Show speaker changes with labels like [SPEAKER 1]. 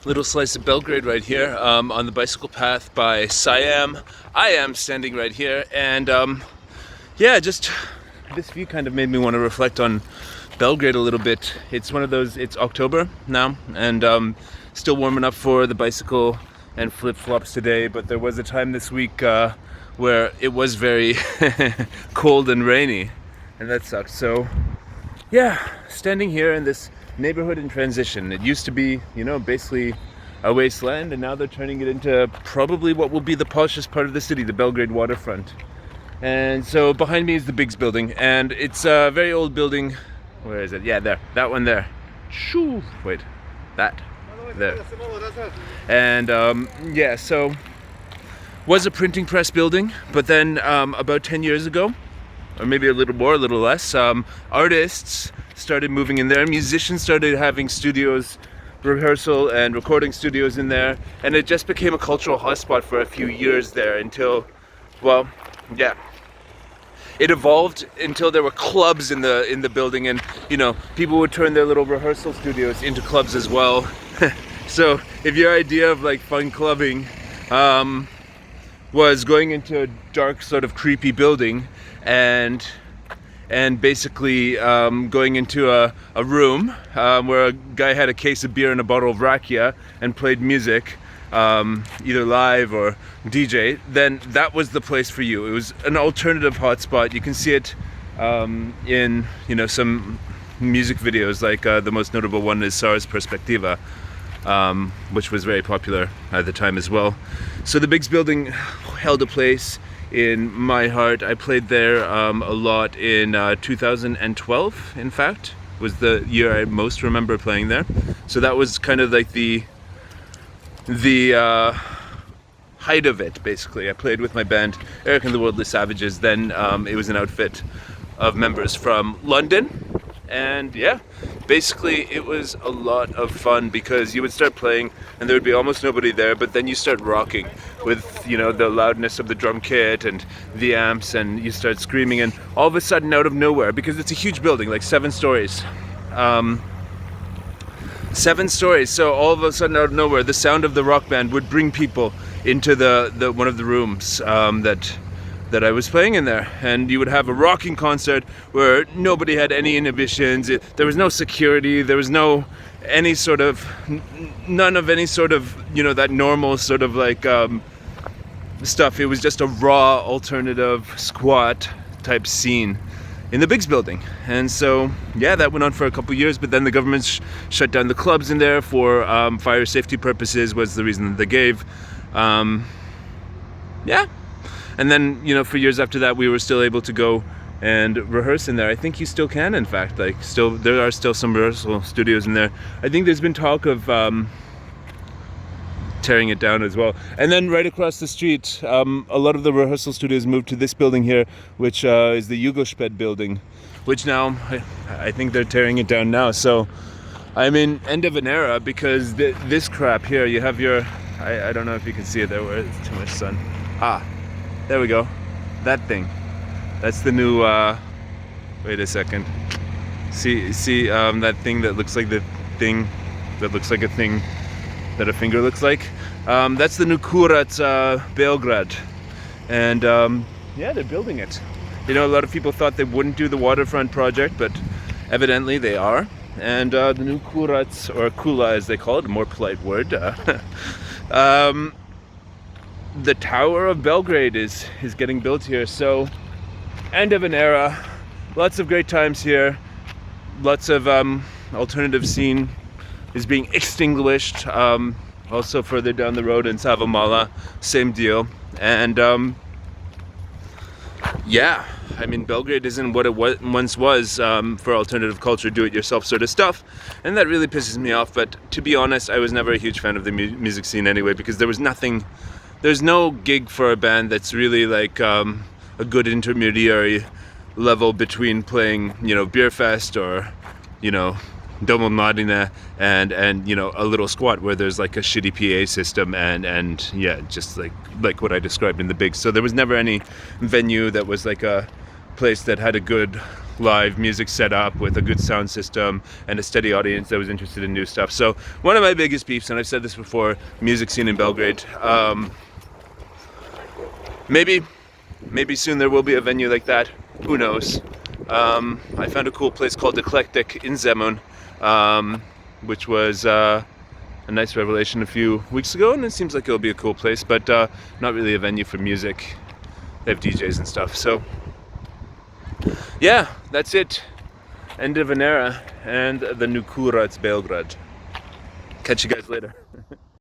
[SPEAKER 1] little slice of Belgrade right here on the bicycle path by Siam. I am standing right here, and yeah, just this view kind of made me want to reflect on Belgrade a little bit. It's one of those, it's October now, and still warm enough for the bicycle and flip-flops today, but there was a time this week where it was very cold and rainy, and that sucked. So yeah, standing here in this neighborhood in transition. It used to be, basically a wasteland, and now they're turning it into probably what will be the poshest part of the city, the Belgrade waterfront. And so behind me is the Bigz building, and it's a very old building. Where is it? Yeah, there. That one there. Shoo! Wait. That. There. And yeah, so was a printing press building, but then about 10 years ago, or maybe a little more, a little less, artists started moving in there. Musicians started having studios, rehearsal and recording studios in there, and it just became a cultural hotspot for a few years there until, well, yeah, it evolved until there were clubs in the building, and people would turn their little rehearsal studios into clubs as well. So if your idea of like fun clubbing was going into a dark, sort of creepy building and basically going into a room where a guy had a case of beer and a bottle of rakia and played music, either live or DJ, then that was the place for you. It was an alternative hotspot. You can see it in some music videos, like the most notable one is Sars Perspectiva, which was very popular at the time as well. So the Bigz building held a place in my heart. I played there a lot in 2012, in fact, was the year I most remember playing there. So that was kind of like the height of it, basically. I played with my band, Eric and the Worldly Savages. Then it was an outfit of members from London. And yeah, basically it was a lot of fun because you would start playing and there would be almost nobody there, but then you start rocking with the loudness of the drum kit and the amps, and you start screaming, and all of a sudden, out of nowhere, because it's a huge building, like 7 stories, 7 stories, so all of a sudden, out of nowhere, the sound of the rock band would bring people into the one of the rooms that I was playing in there, and you would have a rocking concert where nobody had any inhibitions. There was no security, there was none of any sort of that normal sort of like stuff. It was just a raw alternative squat type scene in the Bigz building. And so yeah, that went on for a couple years, but then the government shut down the clubs in there for fire safety purposes, was the reason that they gave. Yeah. And then, for years after that, we were still able to go and rehearse in there. I think you still can, in fact. There are still some rehearsal studios in there. I think there's been talk of tearing it down as well. And then right across the street, a lot of the rehearsal studios moved to this building here, which is the Jugosped building, which now, I think they're tearing it down now. So, I mean, end of an era, because this crap here, you have your, I don't know if you can see it there where it's too much sun. There we go. That thing. That's the new, wait a second. See that thing that looks like the thing that looks like a thing that a finger looks like? That's the new Kurac Beograd. And yeah, they're building it. A lot of people thought they wouldn't do the waterfront project, but evidently they are. And the new Kurac, or Kula as they call it, a more polite word, the Tower of Belgrade is getting built here. So end of an era, lots of great times here, lots of alternative scene is being extinguished. Also further down the road in Savamala, same deal. And yeah, I mean, Belgrade isn't what it once was for alternative culture, do-it-yourself sort of stuff, and that really pisses me off. But to be honest, I was never a huge fan of the music scene anyway, because there's no gig for a band that's really like a good intermediary level between playing, Beer Fest or, Domo Marina and a little squat where there's like a shitty PA system and yeah, just like what I described in the Bigz. So there was never any venue that was like a place that had a good live music setup with a good sound system and a steady audience that was interested in new stuff. So one of my biggest beefs, and I've said this before, music scene in Belgrade. Maybe soon there will be a venue like that. Who knows? I found a cool place called Eclectic in Zemun, which was a nice revelation a few weeks ago, and it seems like it'll be a cool place, but not really a venue for music. They have DJs and stuff. So yeah, that's it. End of an era and the new Kurac Beograd. Catch you guys later.